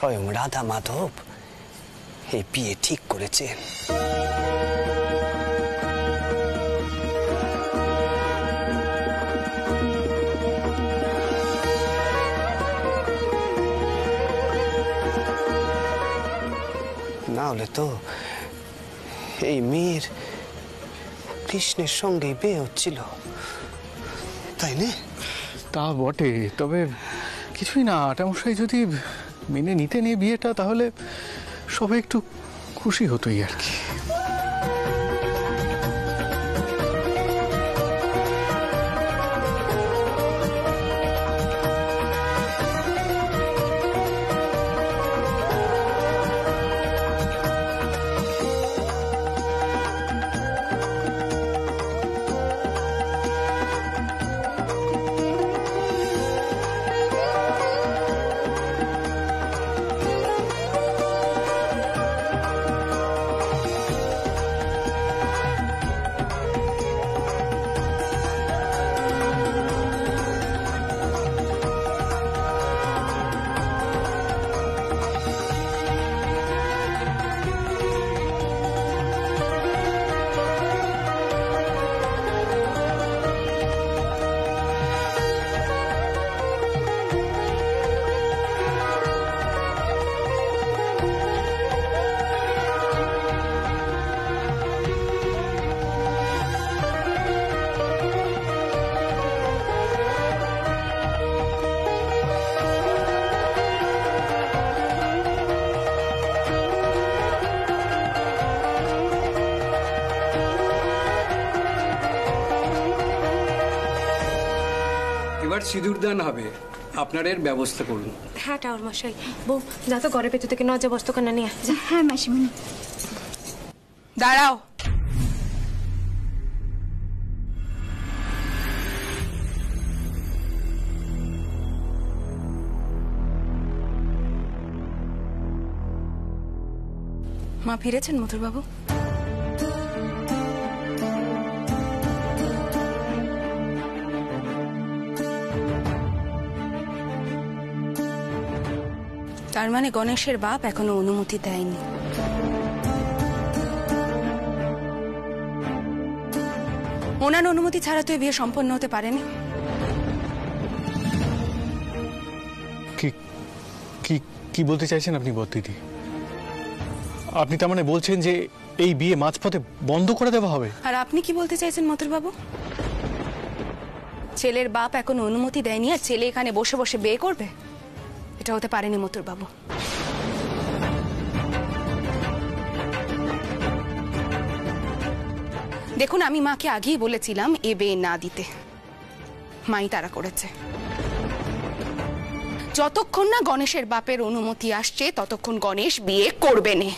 স্বয়ং রাধা মাধব এই বিয়ে ঠিক করেছেন। না হলে তো এই মেয়ের কৃষ্ণের সঙ্গে বিয়ে হচ্ছিল, তাই না? তা বটে, তবে কিছুই না, আটামশাই যদি মেনে নিতে নেই বিয়েটা তাহলে সবাই একটু খুশি হতোই আর কি। এবার সিঁদুরদান হবে, আপনার এর ব্যবস্থা করুন। হ্যাঁ ঠাকুর মশাই, বউ যা তো ঘরের ভেতর থেকে নজর বস্তু কেনা নিয়ে। হ্যাঁ মাসিমণি। দাঁড়াও, মা ফিরেছেন মথুরবাবু? তার মানে গণেশের বাপ এখনো অনুমতি দেয়নি। ওনার অনুমতি ছাড়া তো এই বিয়ে সম্পন্ন হতে পারেনি। কি বলতে চাইছেন আপনি বদ্দিদি? আপনি তার মানে বলছেন যে এই বিয়ে মাঝপথে বন্ধ করে দেওয়া হবে? আর আপনি কি বলতে চাইছেন মথুরবাবু? ছেলের বাপ এখনো অনুমতি দেয়নি আর ছেলে এখানে বসে বসে বিয়ে করবে? এটা হতে পারেনি মথুরবাবু। দেখুন, আমি মাকে আগেই বলেছিলাম এ বিয়ে না দিতে, মাই তারা করেছে। যতক্ষণ না গণেশের বাপের অনুমতি আসছে ততক্ষণ গণেশ বিয়ে করবে না।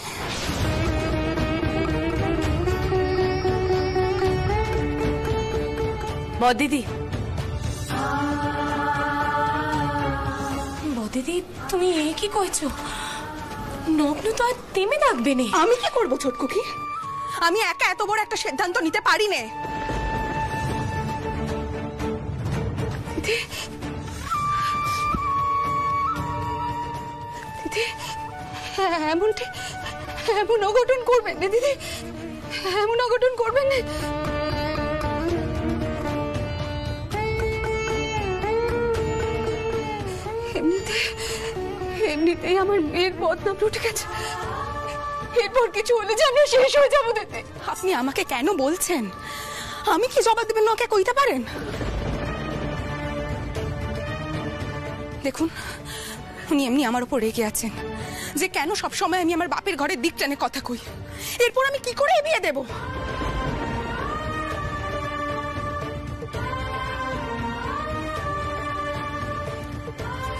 বদিদি, বদিদি তুমি এ কি কইছো? নগ্ন তো আর তেমে থাকবে না। আমি কি করবো ছোটকুকি? আমি একা এত বড় একটা সিদ্ধান্ত নিতে পারি না। দিদি এমন অঘটন করবেন না দিদি, এমন অঘটন করবেন না। এমনিতেই আমার মেয়ের বদনাম উঠে গেছে, এরপর কিছু হলে যে আমরা শেষ হয়ে যাবো দিদি। আপনি আমাকে কেন বলছেন? আমি কি জবাব দেবেন ওকে কইতে পারেন? দেখুন, উনি এমনি আমার উপর রেগে আছেন যে কেন সবসময় আমি আমার বাপের ঘরের দিক টেনে কথা কই। এরপর আমি কি করে বিয়ে দেব?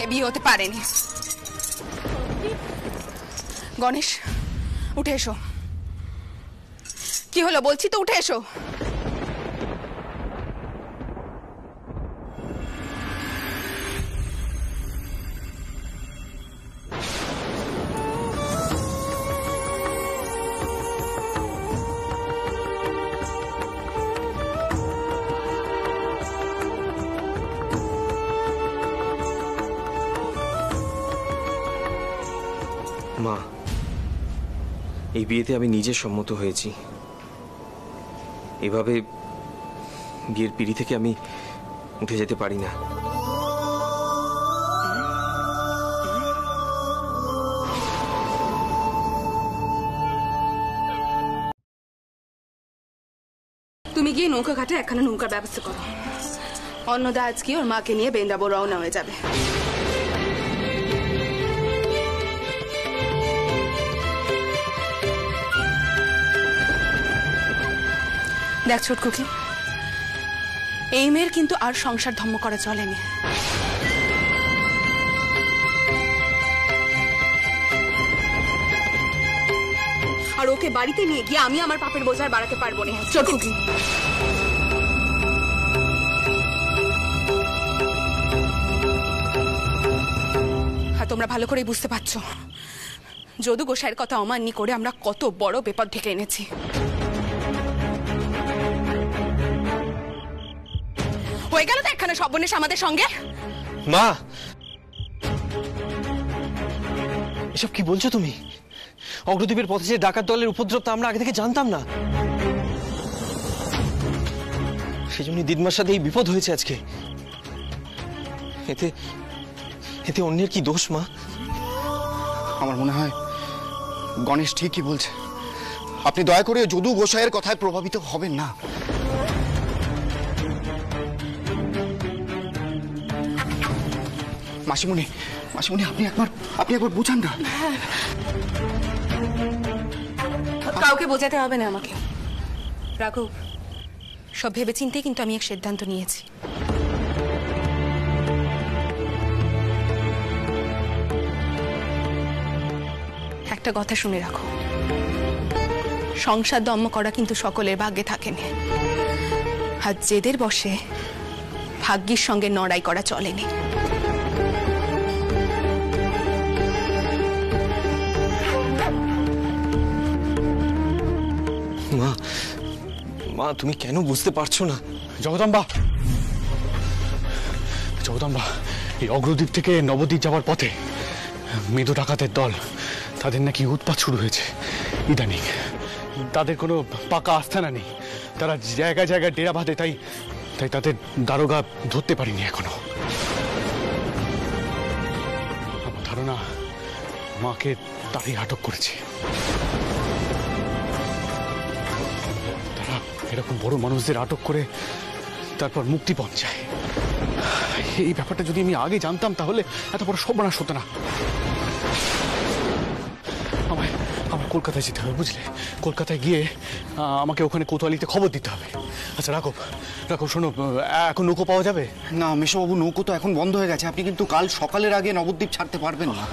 এ বিয়ে হতে পারেনি। গণেশ, উঠে এসো। কি হলো বলছি তো, উঠে এসো। মা, এই বিয়েতে আমি নিজে সম্মত হয়েছি। এভাবে বিয়ের পিঁড়ি থেকে আমি উঠে যেতে পারি না। তুমি গিয়ে নৌকা ঘাটে একখানা নৌকার ব্যবস্থা করো। অন্নদা আজকে ওর মাকে নিয়ে বেন্দাবো রওনা হয়ে যাবে। দেখ ছোটকুকি, এই মেয়ের কিন্তু আর সংসার ধর্ম করা চলেনি। আর ওকে বাড়িতে নিয়ে গিয়ে আমি আমার পাপের বোঝার বাড়াতে পারবো না। ছোটকুকি, হ্যাঁ, তোমরা ভালো করেই বুঝতে পারছো যদু গোসাইয়ের কথা অমান্য করে আমরা কত বড় বিপদ ঢেকে এনেছি। হয়ে গেল তো একখানা সর্বনেশ আমাদের সঙ্গে। মা, এসব কি বলছো তুমি? অগ্রদ্বীপের পথে যে ডাকাত দলের উপদ্রব তা আমরা আগে থেকে জানতাম না। সেজন্য দিদমার সাথে এই বিপদ হয়েছে আজকে। এতে এতে অন্যের কি দোষ মা? আমার মনে হয় গণেশ ঠিকই বলছে। আপনি দয়া করে যদু গোসাইয়ের কথায় প্রভাবিত হবেন না। মাসিমণি, মাসিমণি, আপনি একবার বুঝান না। কাউকে বোঝাতে হবে না আমাকে। রাঘব, সব ভেবেচিন্তে কিন্তু আমি এক সিদ্ধান্ত নিয়েছি। একটা কথা শুনে রাখো, সংসার দম্য করা কিন্তু সকলের ভাগ্যে থাকেনি। আর জেদের বসে ভাগ্যের সঙ্গে লড়াই করা চলেনি। মা, মা, তুমি কেন বুঝতে পারছো না? জগদম্বা, জগদম্বা, এই অগ্রদ্বীপ থেকে নবদ্বীপ যাওয়ার পথে মৃদু ডাকাতের দল, তাদের নাকি উৎপাত শুরু হয়েছে ইদানিং। তাদের কোনো পাকা আস্থানা নেই, তারা জায়গায় জায়গায় ডেরা বাঁধে। তাই তাদের দারোগা ধরতে পারিনি এখনো। আমার ধারণা মাকে তারাই আটক করেছে। তারা এরকম বড় মানুষদের আটক করে তারপর মুক্তিপণ চায়। এই ব্যাপারটা যদি আমি আগে জানতাম তাহলে এত বড় সর্বনাশ হতো না। আমার কলকাতায় যেতে হবে, বুঝলে? কলকাতায় গিয়ে আমাকে ওখানে কোতোয়ালিতে খবর দিতে হবে। আচ্ছা রাঘব, শোনো, এখন নৌকো পাওয়া যাবে? না মেশোবাবু, নৌকো তো এখন বন্ধ হয়ে গেছে। আপনি কিন্তু কাল সকালের আগে নবদ্বীপ ছাড়তে পারবেন না।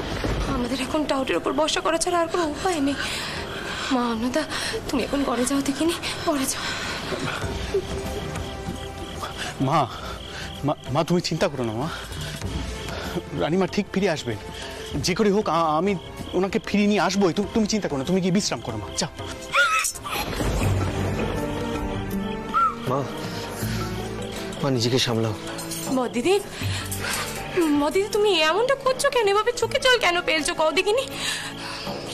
আমাদের এখন টাউটের উপর বর্ষা করা ছাড়া আর কোনো উপায় নেই। মা, অন্নদা, তুমি এখন ঘরে যাও, দেখিনি, ঘরে যাও। মা, মা, তুমি চিন্তা করো না মা। রানীমা ঠিক ফিরে আসবেন, যে করে হোক আমি ওনাকে ফিরিয়ে নিয়ে আসবোই। তুমি চিন্তা করো না, তুমি গিয়ে বিশ্রাম করো মা, যাও। মা, মা, নিজেকে সামলাও। বদিদি, বদিদি, তুমি এমনটা করছো কেন? এভাবে চোখে জল কেন পেয়েছো? কও দেখিনি।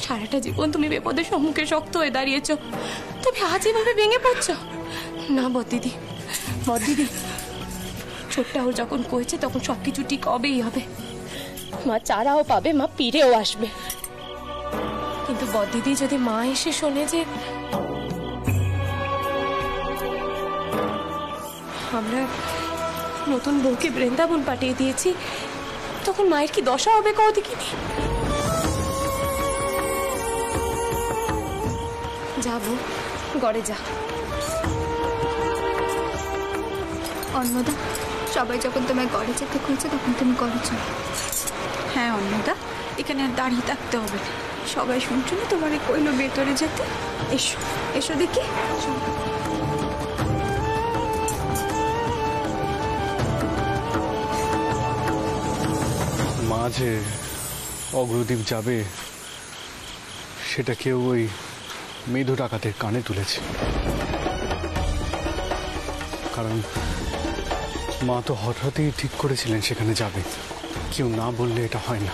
সারাটা জীবন তুমি বিপদের সম্মুখে শক্ত হয়ে দাঁড়িয়েছো, তবে আজ এভাবে ভেঙে পড়ছো না। বদিদি, বদিদি, ছোট্টা ওর যখন কয়েছে তখন সবকিছু ঠিক হবেই হবে। মা চারাও পাবে, মা পিড়েও আসবে। কিন্তু বদিদি, যদি মা এসে শোনে যে আমরা নতুন বউকে বৃন্দাবন পাঠিয়ে দিয়েছি, তখন মায়ের কি দশা হবে? কও দেখিনি। যাবো, ঘরে যা। অন্নদা, সবাই যখন তোমায় ঘরে যেতে খুঁজছে তখন তুমি ঘরে চলো। হ্যাঁ অন্নদা, এখানে আর দাঁড়িয়ে থাকতে হবে না। সবাই শুনছো না তোমার কইলো ভেতরে যেতে। এসো, এসো দেখি। মা যে অগ্রদ্বীপ যাবে সেটা কেউ ওই মৃদু ডাকাতের কানে তুলেছে। কারণ মা তো হঠাৎই ঠিক করেছিলেন সেখানে যাবে, কেউ না বললে এটা হয় না।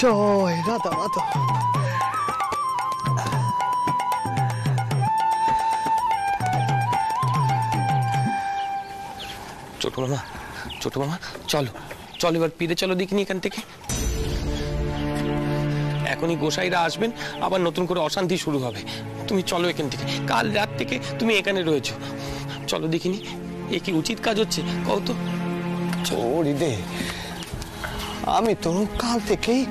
জয় রাধা মাধব। ছোট মামা, ছোট মামা, চলো চলো এবার ফিরে চলো দেখিনি এখান থেকে। এখনই গোসাইরা আসবেন, আবার নতুন করে অশান্তি শুরু হবে। তুমি চলো এখান থেকে, কাল রাত থেকে তুমি এখানে রয়েছো। চলো দেখিনি, এ কি উচিত কাজ হচ্ছে কত? ওরিদে, আমি তো কাল থেকেই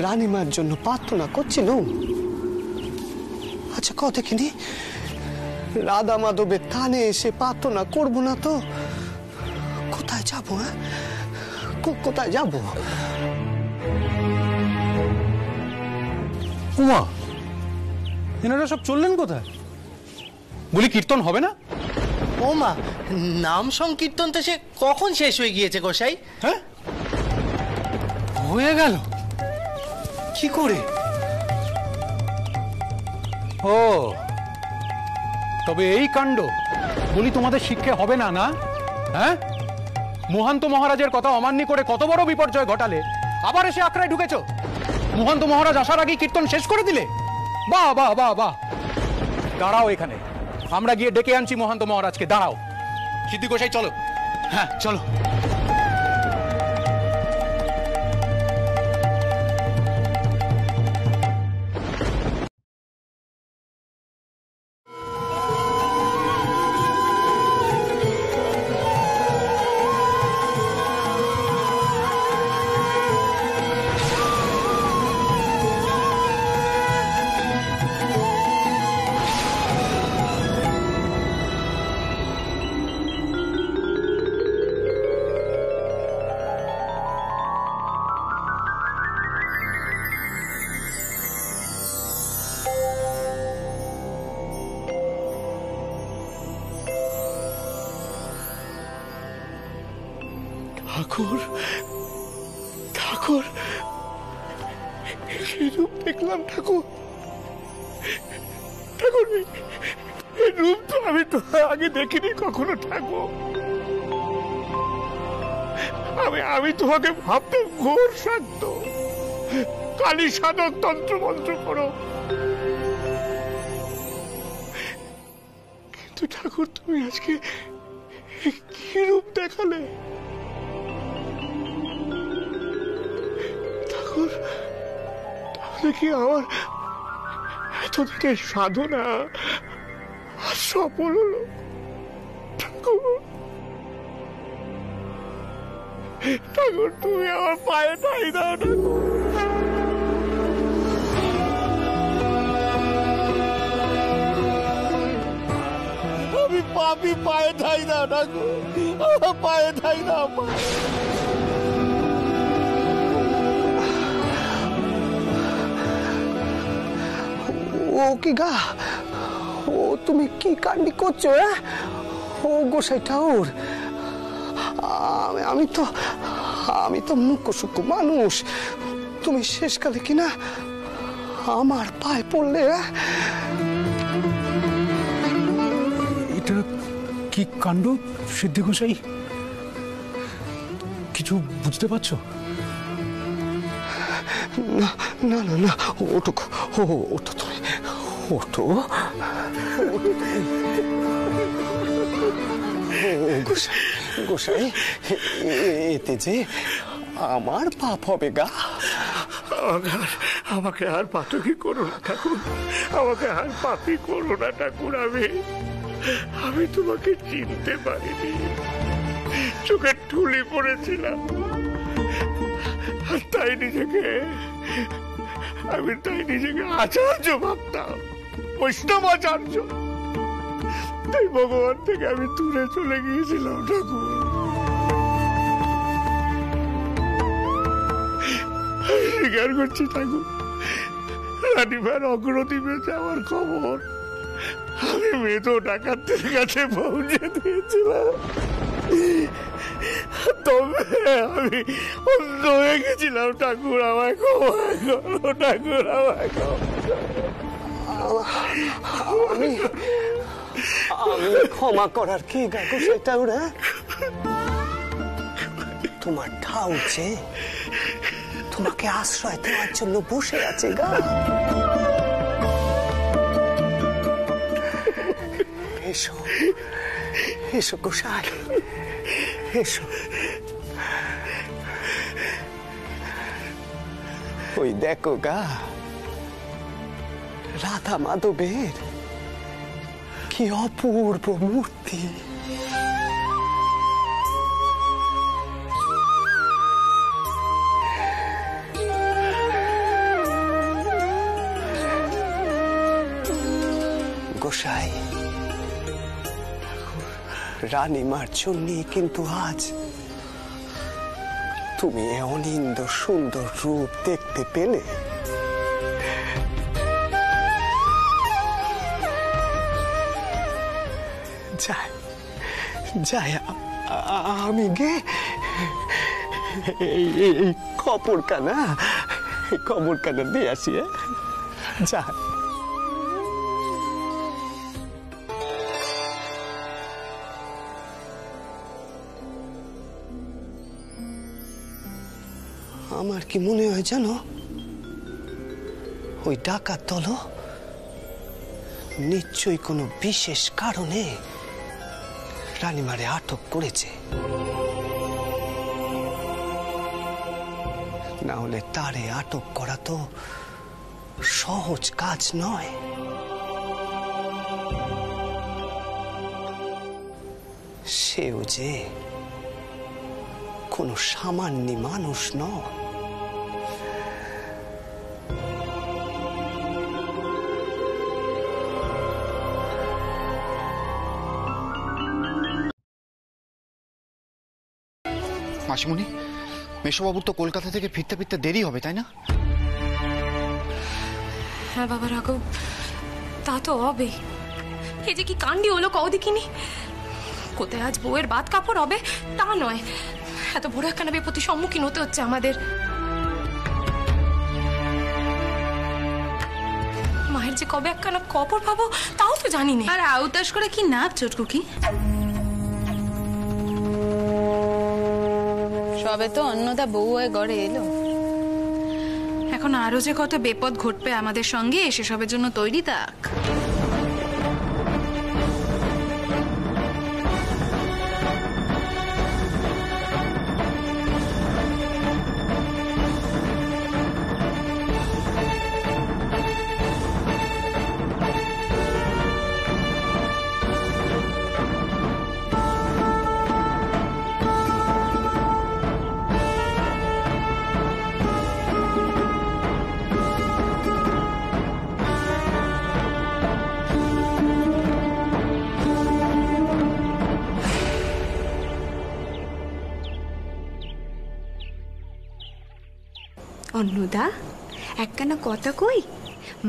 রানীমার জন্য প্রার্থনা করছিলাম। আচ্ছা কত দেখিনি, রাধা মাধবের থানে এসে প্রার্থনা করবো না তো কোথায় যাবো? হ্যাঁ, কোথায় যাবো? উমা, এনারা সব চললেন কোথায়? বলি কীর্তন হবে না? ও মা, নাম সংকীর্তন তো সে কখন শেষ হয়ে গিয়েছে গোসাই। হ্যাঁ, হয়ে গেল কি করে? ও তবে এই কাণ্ড বলি তোমাদের শিক্ষা হবে না, না? হ্যাঁ, মহান্ত মহারাজের কথা অমান্য করে কত বড় বিপর্যয় ঘটালে, আবার এসে আখড়ায় ঢুকেছো। মহান্ত মহারাজ আসার আগেই কীর্তন শেষ করে দিলে। বাহ বাহ বাহ বাহ, দাঁড়াও এখানে, আমরা গিয়ে ডেকে আনছি মহান্ত মহারাজকে। দাঁড়াও সিদ্ধি গোসাই, চলো। হ্যাঁ চলো। ঠাকুর, ঠাকুর, এই রূপ দেখলাম ঠাকুর। ঠাকুর, এই রূপ তো আমি তো আগে দেখিনি কখনো ঠাকুর। আমি তোমাকে ভাবতে ঘোর শান্ত, কালী সাধক, তন্ত্র মন্ত্র করো, কিন্তু ঠাকুর তুমি আজকে কি রূপ দেখালে ঠাকুর? তাহলে কি আমার এতদিনের সাধনা আর সফল হলো ঠাকুর? ঠাকুর তুমি আমার পায়ে ঠাই দাও ঠাকুর। আমি পাপি, পায়ে ঠাই দাও ঠাকুর, আমার পায়ে ঠাই দাও। ও কি গা, ও তুমি কি কান্ডি করছো? ও গোসাই ঠাকুর, আমি তো মুখ্য সূক্ষ্ম মানুষ, তুমি শেষকালে কিনা আমার পায়ে পড়লে। এটা কি কাণ্ড সিদ্ধি গোসাই, কিছু বুঝতে পারছো? না না না না, ওঠো, ওঠো তুমি, ওঠো। গোসাই, এতে যে আমার পাপ হবে গা। আমাকে আর পাতকি করো না ঠাকুর, আমাকে আর পাপি করো না ঠাকুর। আমি তোমাকে চিনতে পারিনি, চোখে ঠুলি পড়েছিলাম, আর তাই নিজেকে আচার্য ভাবতাম, বৈষ্ণব আচার্য। তাই ভগবান থেকে আমি দূরে চলে গিয়েছিলাম ঠাকুর। স্বীকার করছি ঠাকুর, রানীমার অগ্রদ্বীপে যাওয়ার খবর আমি মেধো ডাকাতদের কাছে পৌঁছে দিয়েছিলাম, তবে আমি অন্ধ হয়ে গেছিলাম ঠাকুর। আমায় ক্ষমা করো ঠাকুর, আমায় আমি ক্ষমা করার কি গাগু সেটা ওরা তোমার ঠাউছে, তোমাকে আশ্রয় দেওয়ার জন্য বসে আছে গা। এসো এসো গোসাই, এসো। ওই দেখো গা, রাধা মাধবের কি অপূর্ব মূর্তি। গোসাই, রানীমার জন্যই কিন্তু আজ তুমি অনিন্দ সুন্দর রূপ দেখতে পেলে। যাই আমি গে এই খবরখানা দিয়ে আসি। যা। আমার কি মনে হয় জানো, ওই ডাকাত দল নিশ্চয়ই কোনো বিশেষ কারণে রানীমারে আটক করেছে, না হলে তারে আটক করা তো সহজ কাজ নয়। সেও যে কোনো সামান্য মানুষ নয়। মাসিমণি, মেশোবাবুর তো কলকাতা থেকে ফিরতে ফিরতে দেরি হবে, তাই না? হ্যাঁ বাবা রাঘব, তা তো হবে। এ যে কি কাণ্ডি হলো কও দেখিনি। কোথায় আজ বউয়ের বাদ কাপড় হবে তা নয়, এত বড় একখানা বিপত্তির সম্মুখীন হতে হচ্ছে আমাদের। মায়ের যে কবে একখানা কপড় পাবো তাও তো জানি না। আর আউতাস করে কি নাচ চটকুকি? সবে তো অন্নদা বউ হয়ে গড়ে এলো, এখন আরো যে কত বিপদ ঘটবে আমাদের সঙ্গে, সেসবের জন্য তৈরি থাক। অন্নদা, একখানা কথা কই।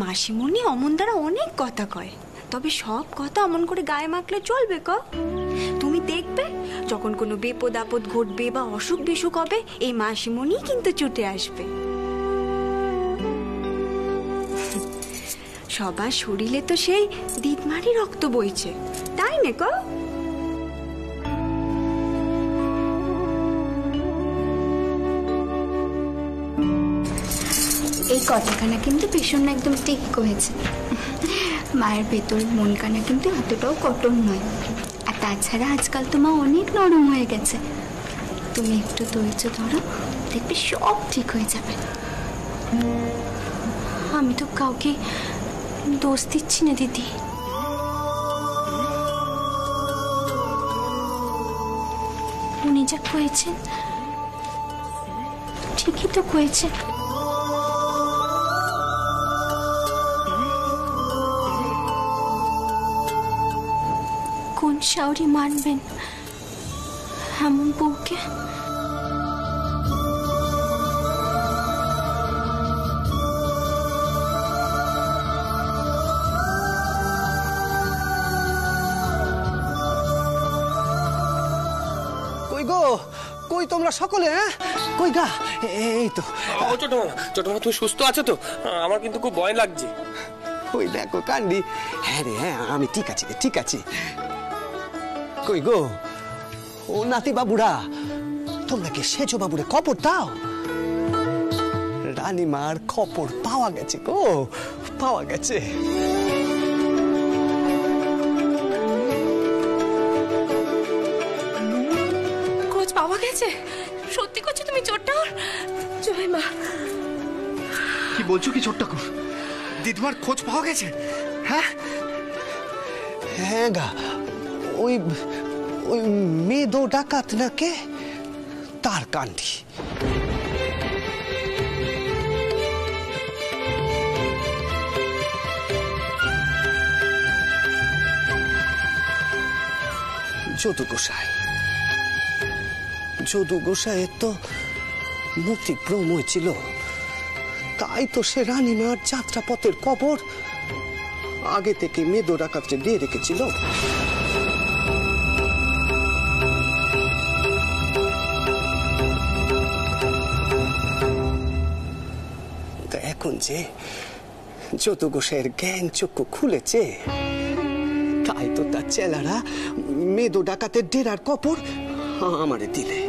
মাসিমণি অমন দ্বারা অনেক কথা কয়, তবে সব কথা অমন করে গায়ে মাখলে চলবে ক? তুমি দেখবে যখন কোনো বিপদ আপদ ঘটবে বা অসুখ বিসুখ হবে, এই মাসিমণি কিন্তু ছুটে আসবে। সবার শরীরে তো সেই দিদমারি রক্ত বইছে, তাই না ক? এই কথাখানা কিন্তু ভীষণ একদম ঠিক হয়েছে। মায়ের ভেতর মন কানা কিন্তু এতটাও কঠোর নয়। আর তাছাড়া আজকাল তো মা অনেক নরম হয়ে গেছে। তুমি একটু ধৈর্য ধরো, দেখবে সব ঠিক হয়ে যাবে। আমি তো কাউকে দোষ দিচ্ছি না দিদি। উনি যা কয়েছেন ঠিকই তো কয়েছেন। কোন শাওরি মানবেন এমন বউকে? কই গো, কই তোমরা সকলে? হ্যাঁ, কই গা? এই তো। ছোটমা তুমি সুস্থ আছো তো? আমার কিন্তু খুব ভয় লাগছে। ওই দেখো কান্ডি। হ্যাঁ রে, হ্যাঁ আমি ঠিক আছি, ঠিক আছে। কই গো ও নাতি বাবুরা, তোমরা কি সেজ বাবুরে খবর দাও? রানীমার খবর পাওয়া গেছে গো, পাওয়া গেছে। খোঁজ পাওয়া গেছে? সত্যি করছো তুমি চোরটার? জয় মা। কি বলছো কি ছোট্ট ঠাকুর? দিদমার খোঁজ পাওয়া গেছে? হ্যাঁ হ্যাঁ গা, ওই ওই মেদো ডাকাত না কে, তার কান্ডি। যদু গোসাই, যদু গোসাইয়ের তো মুক্তি ভ্রম ছিল, তাই তো সে রানীমার যাত্রাপথের কবর আগে থেকে মেদো ডাকাতকে দিয়ে রেখেছিল। এখন যে যদু গোসাইয়ের জ্ঞান চক্ষু খুলেছে, তাই তো তার চেলারা মেদো ডাকাতের ডেরার কবর আমারে দিলে।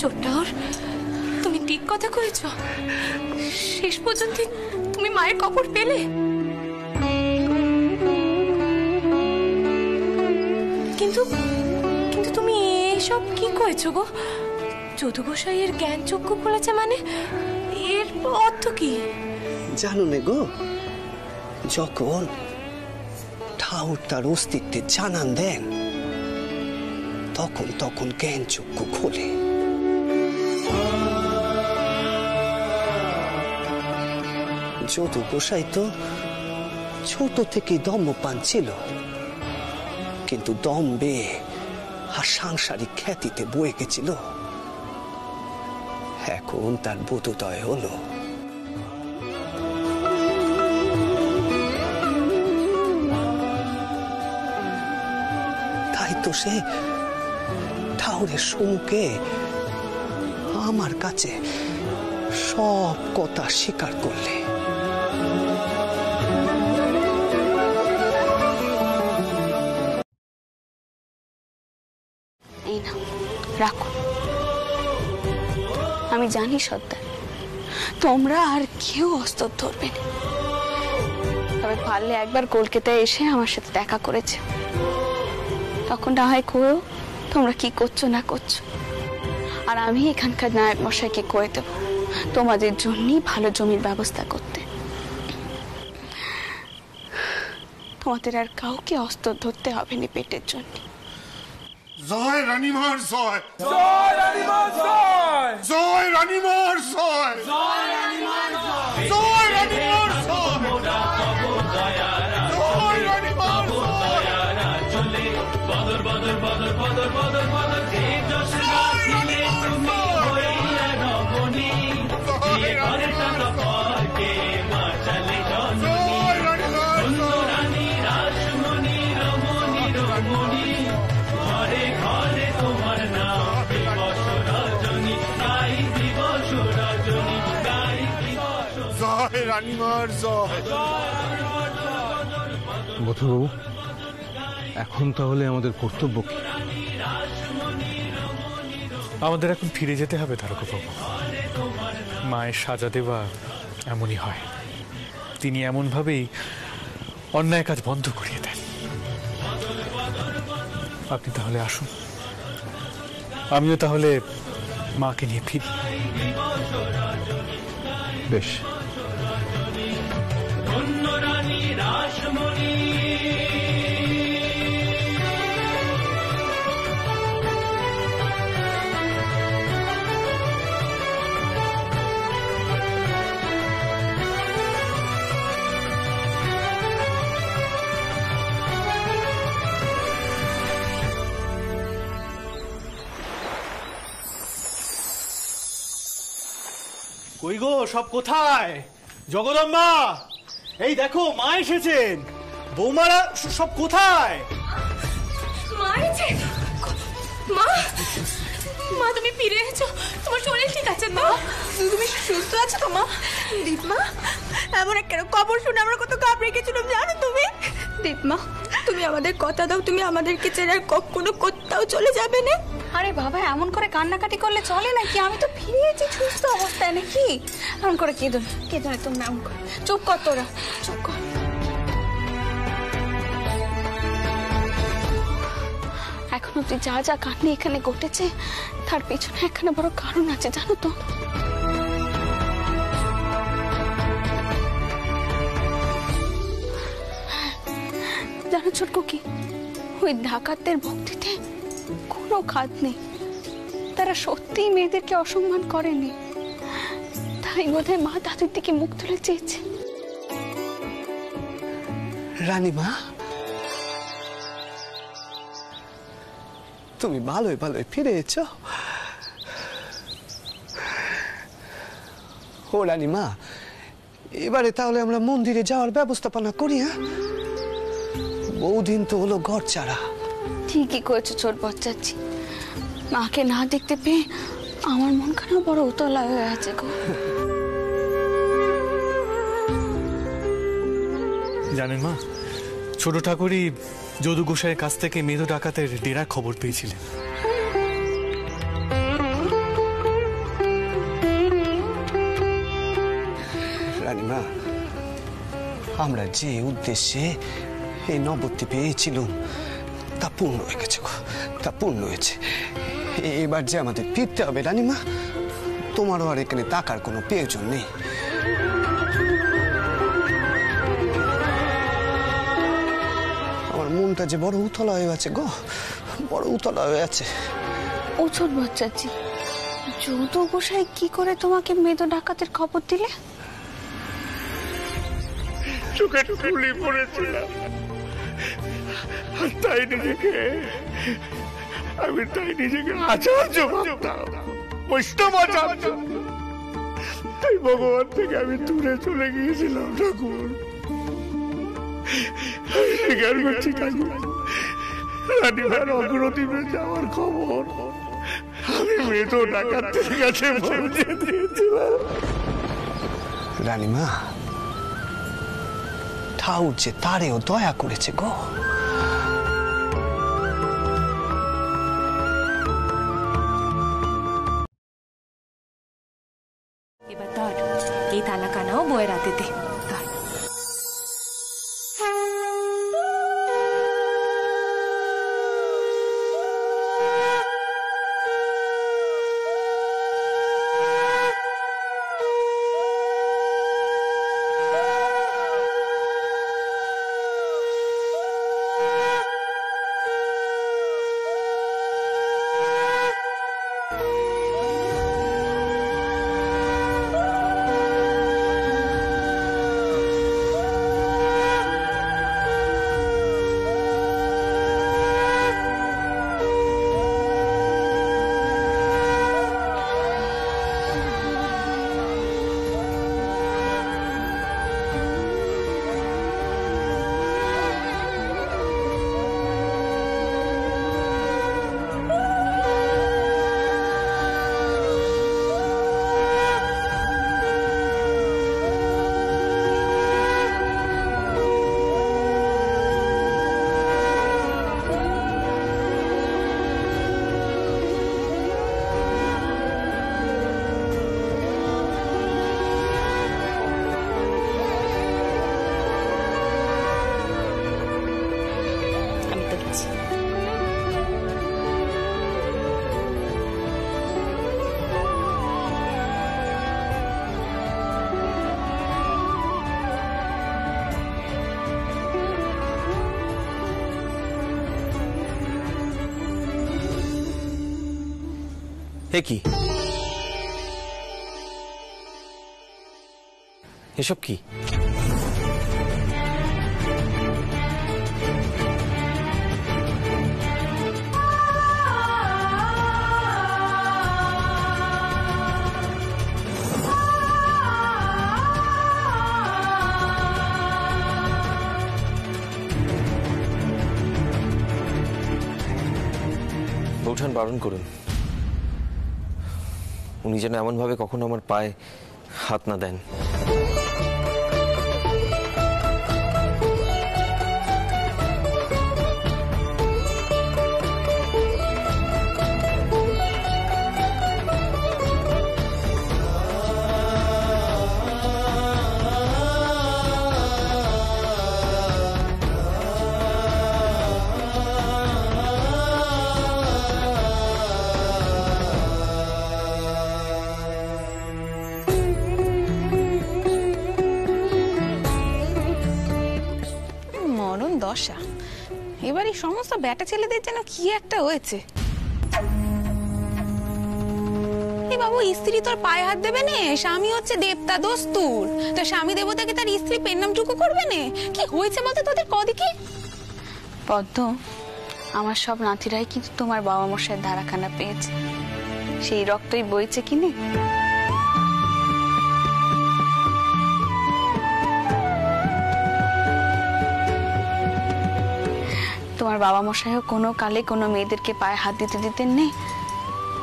ছোট্টাওর, তুমি ঠিক কথা কইছো? শেষ পর্যন্ত তুমি মায়ের কবর পেলে? কিন্তু কিন্তু তুমি এসব কি কইছো গো? যদু গোসাইয়ের জ্ঞান চক্ষু খুলেছে মানে এর অর্থ কি? জানো না গো, যখন ঠাকুর তার অস্তিত্বের জানান দেন তখন তখন জ্ঞান চক্ষু খোলে। যদু গোসাই তো ছোট থেকে দম্যপান ছিল, কিন্তু দম্বে আর সাংসারিক খ্যাতিতে বয়ে গেছিল। এখন তার বোধোদয় হলো। তাই তো সে ঠাকুরের সম্মুখে আমার কাছে সব কথা স্বীকার করলে। এই না, রাখো। আমি জানি সর্দার, তোমরা আর কেউ অস্ত্র ধরবে না। তবে পারলে একবার কলকাতায় এসে আমার সাথে দেখা করেছে, তখন না হয় করো তোমরা কি করছো না করছো। আর আমি এখানকার নায়ক মশাইকে কয়ে দেব তোমাদের জন্যই ভালো জমির ব্যবস্থা করতে। তোমাদের আর কাউকে অস্ত্র ধরতে হবে না পেটের জন্য। জয় রানীমার জয়, জয় রানীমার জয়, জয় রানীমার জয়, জয় রানীমার জয়, জয় রানীমার জয়, জয় রানীমার চলে বদর বদর বদর বদর বদর বদর কে যশ গাছিলে তুমি হইয়া রমণী, বিয়ে করে টাকা পরকে মা চলে জননী, সুন্দরানী রাসমণি রমণী রমণী, ঘরে ঘরে তোমার নাম দিবস রজনী, গাই দিবস রজনী, গাই দিবস। জয় রানীমার জয়। মথুরবাবু, এখন তাহলে আমাদের কর্তব্য কি? আমাদের এখন ফিরে যেতে হবে তারকবাবু। মায়ের সাজা দেওয়া এমনই হয়, তিনি এমনভাবেই অন্যায় কাজ বন্ধ করিয়ে দেন। আপনি তাহলে আসুন, আমিও তাহলে মাকে নিয়ে ফিরি। বেশ। কই গো, সব কোথায়? জগদম্বা, এই দেখো মা এসেছেন। বৌমারা সব কোথায়? মা এসেছে? মা, মা তুমি ফিরে এসেছো? তোমার শরীর ঠিক আছে তো? তুমি সুস্থ আছো তো মা? দীপমা, এমন একটা খবর শুনে আমরা কত ঘাবড়ে গেছিলাম জানো তুমি? দীপমা, তুমি আমাদের কথা দাও, তুমি আমাদেরকে ছেড়ে আর কখনো কোথাও চলে যাবে না। আরে বাবা, এমন করে কান্নাকাটি করলে চলে নাকি? আমি তো ফিরেছি সুস্থ অবস্থায়, নাকি? এমন করে কেঁদো না, কেঁদো না তোমরা, এমন করে। চুপ কর তোরা, চুপ কর। এখন অব্দি যা যা কান্না এখানে ঘটেছে তার পেছনে এখানে বড় কারণ আছে জানো তো? জানো ছোটকু কি, ওই ডাকাতদের ভক্তিতে কোনো খাদ নেই। তারা সত্যিই মেয়েদেরকে অসম্মান করেনি, তাই বোধহয় মা দাদুর দিকে মুখ তুলে চেয়েছে। রানীমা, তুমি ভালোই ভালোই ফিরে এসো। ও রানীমা, এবারে তাহলে আমরা মন্দিরে যাওয়ার ব্যবস্থাপনা করি। হ্যাঁ, বহুদিন তো হলো ঘর ছাড়া। ঠিকই করেছো ছোট বাচ্চাচ্ছি, মাকে না দেখতে পেয়ে আমার মনখানা বড় উতলা হয়ে আছে গো। জানেন মা, ছোট ঠাকুরই যদু গোসাইয়ের কাছ থেকে মেধু ডাকাতের ডেরার খবর পেয়েছিলেন। রানীমা, আমরা যে উদ্দেশ্যে এই নবদ্বীপে পেয়েছিলাম তা পূর্ণ হয়ে গেছে গো, তা পূর্ণ হয়েছে। এবার যে আমাদের ফিরতে হবে রানীমা, তোমারও আর এখানে টাকার কোনো প্রয়োজন নেই। আমার মনটা যে বড় উতলা হয়ে আছে গো, বড় উতলা হয়ে আছে। ওজন বাচ্চাজি, যৌথ গোসাই কি করে তোমাকে মেদো ডাকাতের খবর দিলে? চোখে ঠুলি পড়েছিলাম, আর তাই নিজেকে আচার্য ভাবতাম, বৈষ্ণব আচার্য। তাই ভগবান থেকে আমি দূরে চলে গিয়েছিলাম ঠাকুর। স্বীকার করছি ঠাকুর, রানীমার অগ্রদ্বীপে যাওয়ার খবর আমি মেদো ডাকাতের কাছে পৌঁছে দিয়েছিলাম। রানীমা, ঠাকুর যে তারেও দয়া করেছে গো। এবার ধর, এই তালাকানাও বইয়ের হাতে দে। হে কি এসব কি? বৌঠান বারণ করুন, উনি যেন এমনভাবে কখনো আমার পায়ে হাত না দেন। দশা, এবার এই সমস্ত ব্যাটা ছেলেদের যেন কি একটা হয়েছে। এ বাবু, স্ত্রী তোর পায়ে হাত দেবে নে, স্বামী হচ্ছে দেবতা দস্তুর, তো স্বামী দেবতাকে তার স্ত্রী পেন নামটুকু করবে নে। কি হয়েছে বলতে তোদের কদিকে? পদ্ম, আমার সব নাতিরাই কিন্তু তোমার বাবা মশাইয়ের ধারাখানা পেয়েছে, সেই রক্তই বইছে কিনে। তোমার বাবা মশাইও কোনো কালে কোনো মেয়েদেরকে পায়ে হাত দিতে দিতেন নেই,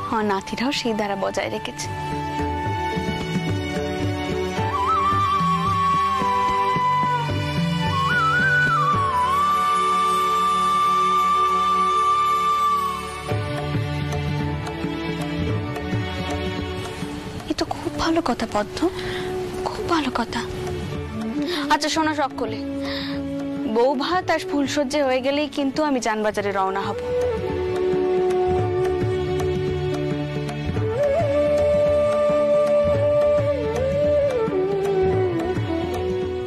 আমার নাতিরাও সেই ধারা বজায় রেখেছে। এ তো খুব ভালো কথা পদ্ম, খুব ভালো কথা। আচ্ছা শোনো সকলে, বউ ভাত আর ফুলসজ্জা হয়ে গেলেই কিন্তু আমি যানবাজারে রওনা হব।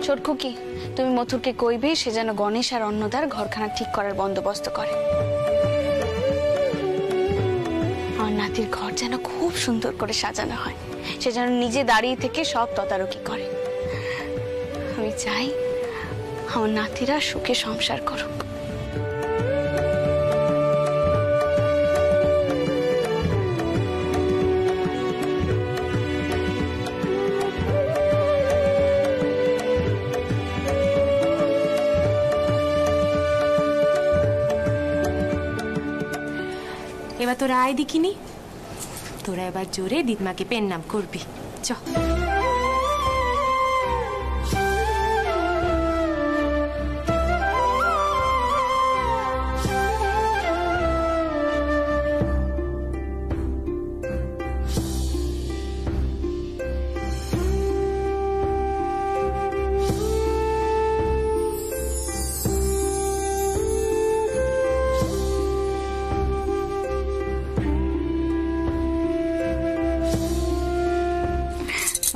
ছোটকু কি তুমি মথুরকে কইবে সে যেন গণেশ আর অন্নদার ঘরখানা ঠিক করার বন্দোবস্ত করে। আমার নাতির ঘর যেন খুব সুন্দর করে সাজানো হয়, সে যেন নিজে দাঁড়িয়ে থেকে সব তদারকি করে। আমি চাই আমার নাতিরা সুখে সংসার করুক। এবার তোরা আয় দেখিনি, তোরা এবার জোরে দিদমাকে পেন নাম করবি। চ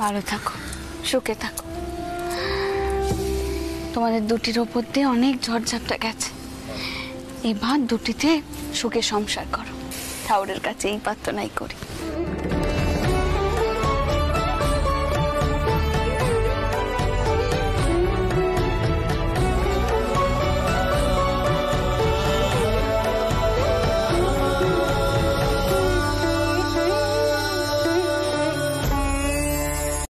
ভালো থাকো, সুখে থাকো। তোমাদের দুটির ওপর দিয়ে অনেক ঝড়ঝাপটা গেছে, এবার দুটিতে সুখে সংসার করো। ঠাকুরের কাছে এই প্রার্থনাই করি।